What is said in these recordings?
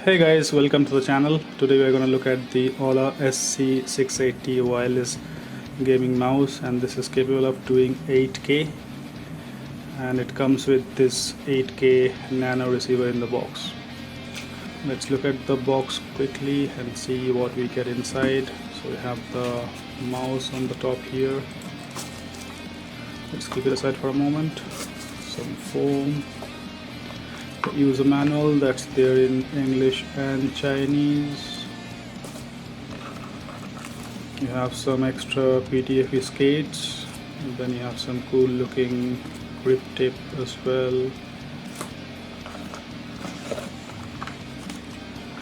Hey guys, welcome to the channel. Today we are going to look at the Aula SC680 wireless gaming mouse, and this is capable of doing 8K, and it comes with this 8K nano receiver in the box. Let's look at the box quickly and see what we get inside. So we have the mouse on the top here. Let's keep it aside for a moment. Some foam, the user manual that's there in English and Chinese. You have some extra PTFE skates, and then you have some cool looking grip tape as well.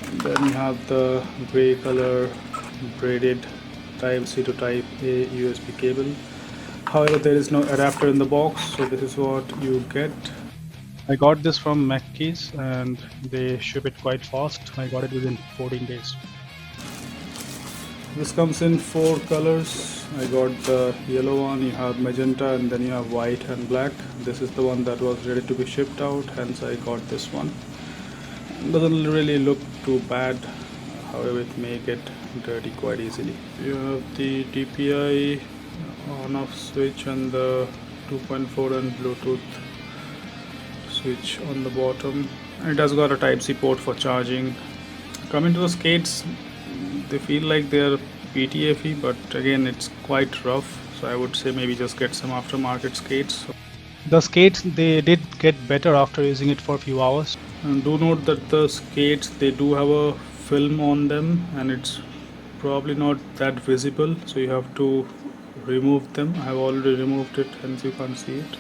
And then you have the gray color braided type C to type A USB cable. However, there is no adapter in the box, so this is what you get. I got this from Mackeys and they ship it quite fast. I got it within 14 days. This comes in 4 colors. I got the yellow one, you have magenta, and then you have white and black. This is the one that was ready to be shipped out, hence I got this one. It doesn't really look too bad, however it may get dirty quite easily. You have the DPI on off switch and the 2.4 and Bluetooth switch on the bottom. It has got a type C port for charging. Coming to the skates, they feel like they're PTFE, but again it's quite rough, so I would say maybe just get some aftermarket skates. The skates, they did get better after using it for a few hours. And do note that the skates, they do have a film on them and it's probably not that visible, so you have to remove them. I have already removed it, hence you can't see it.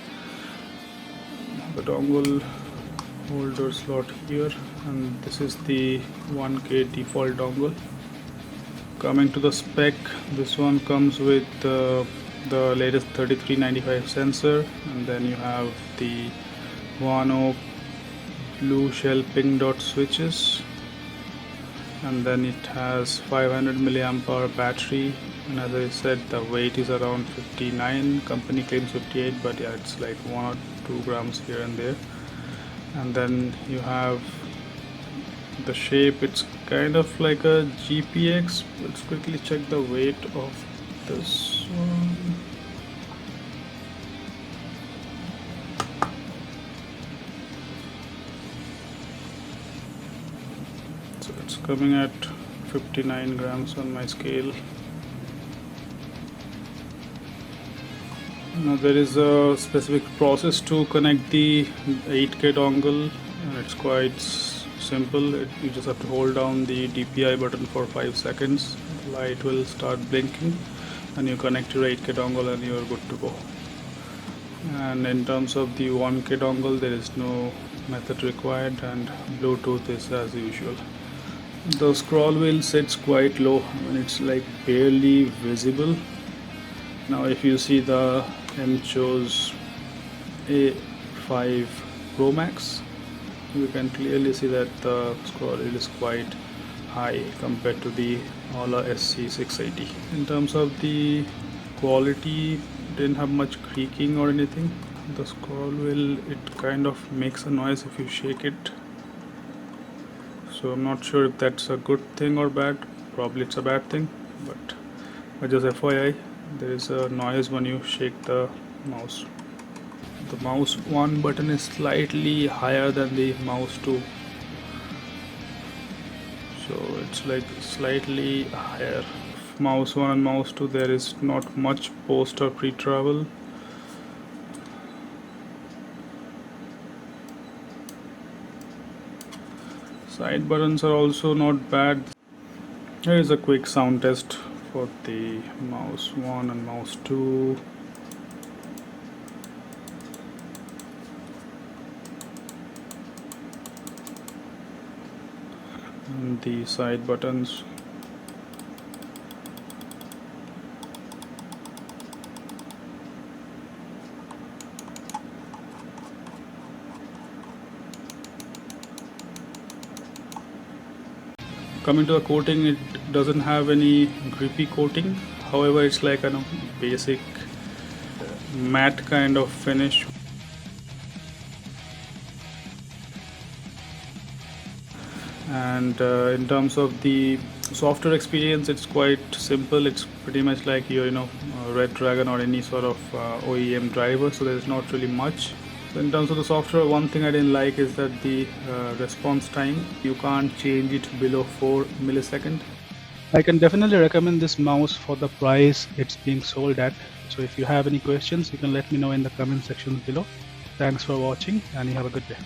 The dongle holder slot here, and this is the 1K default dongle. Coming to the spec, this one comes with the latest 3395 sensor, and then you have the Wano blue shell pink dot switches, and then it has 500 milliamp hour battery, and as I said the weight is around 59, company claims 58, but yeah, it's like 1 or 2 grams here and there. And then you have the shape, it's kind of like a GPX. Let's quickly check the weight of this one. So it's coming at 59 grams on my scale. Now there is a specific process to connect the 8K dongle, and it's quite simple. You just have to hold down the DPI button for 5 seconds. The light will start blinking and you connect your 8K dongle and you're good to go. And in terms of the 1K dongle, there is no method required, and Bluetooth is as usual. The scroll wheel sits quite low, it's like barely visible. Now if you see the MCHO's A5 Pro Max, you can clearly see that the scroll wheel is quite high compared to the Aula SC680. In terms of the quality, didn't have much creaking or anything. The scroll wheel, it kind of makes a noise if you shake it, so I'm not sure if that's a good thing or bad. Probably it's a bad thing, but just FYI, there is a noise when you shake the mouse. The mouse 1 button is slightly higher than the mouse 2, so it's like slightly higher. Mouse 1 and mouse 2, there is not much post or pre-travel. Side buttons are also not bad. Here is a quick sound test for the mouse 1 and mouse 2. And the side buttons. Coming to the coating, it doesn't have any grippy coating. However, it's like a basic matte kind of finish. And in terms of the software experience, it's quite simple. It's pretty much like your Red Dragon or any sort of OEM driver, so there's not really much. So in terms of the software, one thing I didn't like is that the response time, you can't change it below 4 milliseconds. I can definitely recommend this mouse for the price it's being sold at. So if you have any questions, you can let me know in the comment section below. Thanks for watching and you have a good day.